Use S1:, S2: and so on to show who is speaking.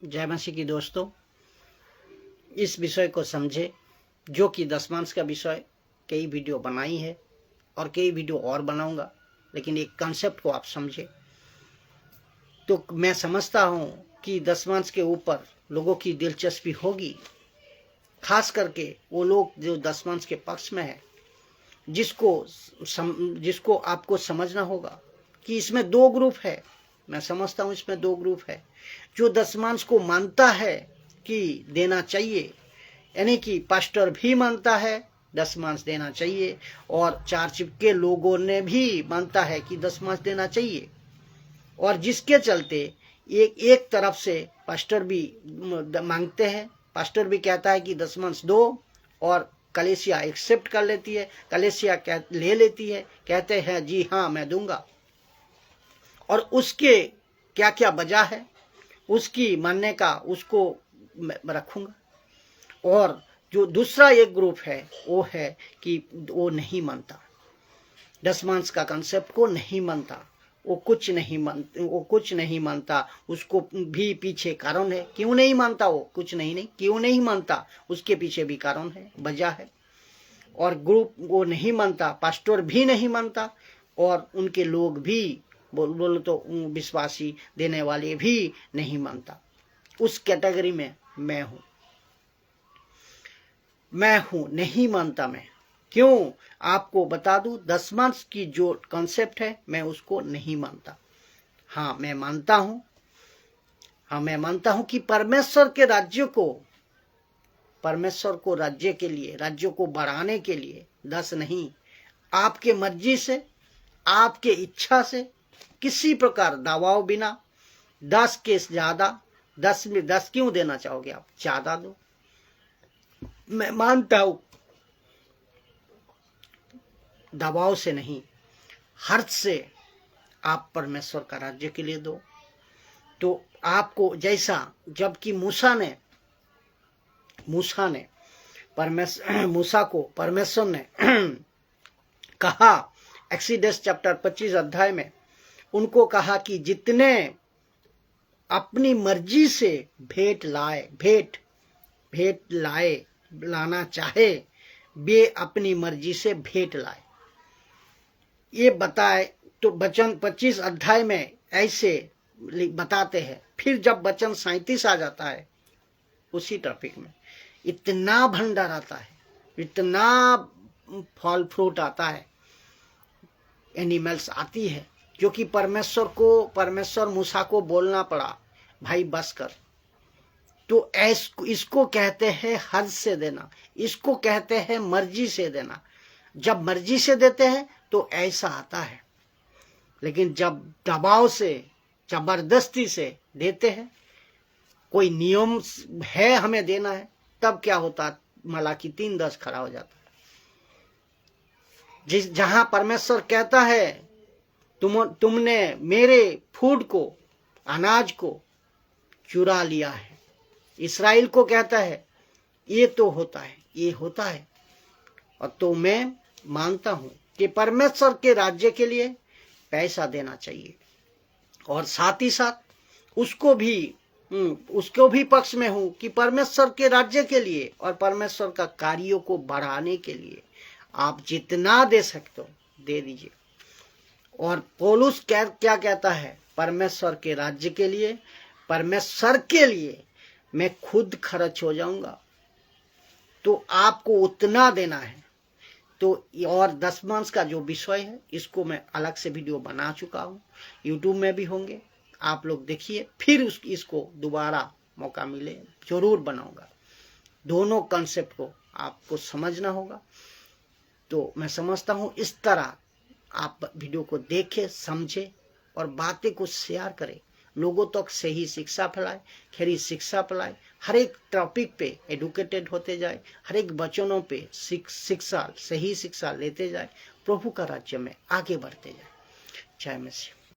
S1: जय मसीह की दोस्तों, इस विषय को समझे जो कि दशमांश का विषय कई वीडियो बनाई है और कई वीडियो और बनाऊंगा, लेकिन एक कॉन्सेप्ट को आप समझे तो मैं समझता हूं कि दशमांश के ऊपर लोगों की दिलचस्पी होगी, खास करके वो लोग जो दशमांश के पक्ष में है, जिसको आपको समझना होगा कि इसमें दो ग्रुप है। मैं समझता हूं इसमें दो ग्रुप है। जो दशमांश को मानता है कि देना चाहिए, यानी कि पास्टर भी मानता है दशमांश देना चाहिए और चार्च के लोगों ने भी मानता है कि दशमांश देना चाहिए, और जिसके चलते एक तरफ से पास्टर भी मांगते हैं, पास्टर भी कहता है कि दशमांश दो और कलीसिया एक्सेप्ट कर लेती है, कलीसिया ले लेती है, कहते हैं जी हाँ मैं दूंगा, और उसके क्या क्या वजह है उसकी मानने का उसको रखूंगा। और जो दूसरा एक ग्रुप है वो है कि वो नहीं मानता, दशमांश का कंसेप्ट को नहीं मानता, वो कुछ नहीं मानता। उसको भी पीछे कारण है, क्यों नहीं मानता, वो कुछ नहीं क्यों नहीं मानता, उसके पीछे भी कारण है, वजह है। और ग्रुप वो नहीं मानता, पास्टर भी नहीं मानता, और उनके लोग भी बोलो तो विश्वासी देने वाले भी नहीं मानता। उस कैटेगरी में मैं हूं, नहीं मानता मैं। क्यों, आपको बता दूं, दशमांश की जो कॉन्सेप्ट है मैं उसको नहीं मानता। हाँ मैं मानता हूं कि परमेश्वर को राज्य के लिए, राज्य को बढ़ाने के लिए 10 नहीं, आपके मर्जी से, आपके इच्छा से, किसी प्रकार दबाव बिना 10 के ज्यादा, 10 में 10 क्यों देना चाहोगे आप, ज्यादा दो। मैं मानता हूं दबाव से नहीं, हर्ष से आप परमेश्वर का राज्य के लिए दो। तो आपको जैसा, जबकि मूसा ने मूसा को परमेश्वर ने कहा, एक्सीडस चैप्टर 25 अध्याय में उनको कहा कि जितने अपनी मर्जी से भेंट लाना चाहे वे अपनी मर्जी से भेंट लाए, ये बताए। तो वचन 25 अध्याय में ऐसे बताते हैं। फिर जब वचन 37 आ जाता है, उसी टॉपिक में इतना भंडार आता है, इतना फल फ्रूट आता है, एनिमल्स आती है, जो कि परमेश्वर मूसा को बोलना पड़ा, भाई बस कर। तो इसको कहते हैं हर्ष से देना, इसको कहते हैं मर्जी से देना। जब मर्जी से देते हैं तो ऐसा आता है, लेकिन जब दबाव से, जबरदस्ती से देते हैं, कोई नियम है हमें देना है, तब क्या होता, मलाकी 3:10 खड़ा हो जाता है। जहां परमेश्वर कहता है तुमने मेरे फूड को, अनाज को चुरा लिया है, इस्राएल को कहता है ये तो होता है, ये होता है। और तो मैं मानता हूं कि परमेश्वर के राज्य के लिए पैसा देना चाहिए, और साथ ही साथ उसको भी पक्ष में हूं कि परमेश्वर के राज्य के लिए और परमेश्वर का कार्यों को बढ़ाने के लिए आप जितना दे सकते हो दे दीजिए। और पौलुस क्या कहता है, परमेश्वर के राज्य के लिए, परमेश्वर के लिए मैं खुद खर्च हो जाऊंगा, तो आपको उतना देना है। तो और दशमांश का जो विषय है, इसको मैं अलग से वीडियो बना चुका हूं, यूट्यूब में भी होंगे, आप लोग देखिए। फिर इसको दोबारा मौका मिले जरूर बनाऊंगा। दोनों कॉन्सेप्ट को आपको समझना होगा। तो मैं समझता हूं इस तरह आप वीडियो को देखें, समझे और बातें को शेयर करें, लोगों तक सही शिक्षा फैलाए, खरी शिक्षा फैलाए, हर एक टॉपिक पे एडुकेटेड होते जाए, हर एक वचनों पे शिक्षा, सही शिक्षा लेते जाए, प्रभु का राज्य में आगे बढ़ते जाए। जय मसीह।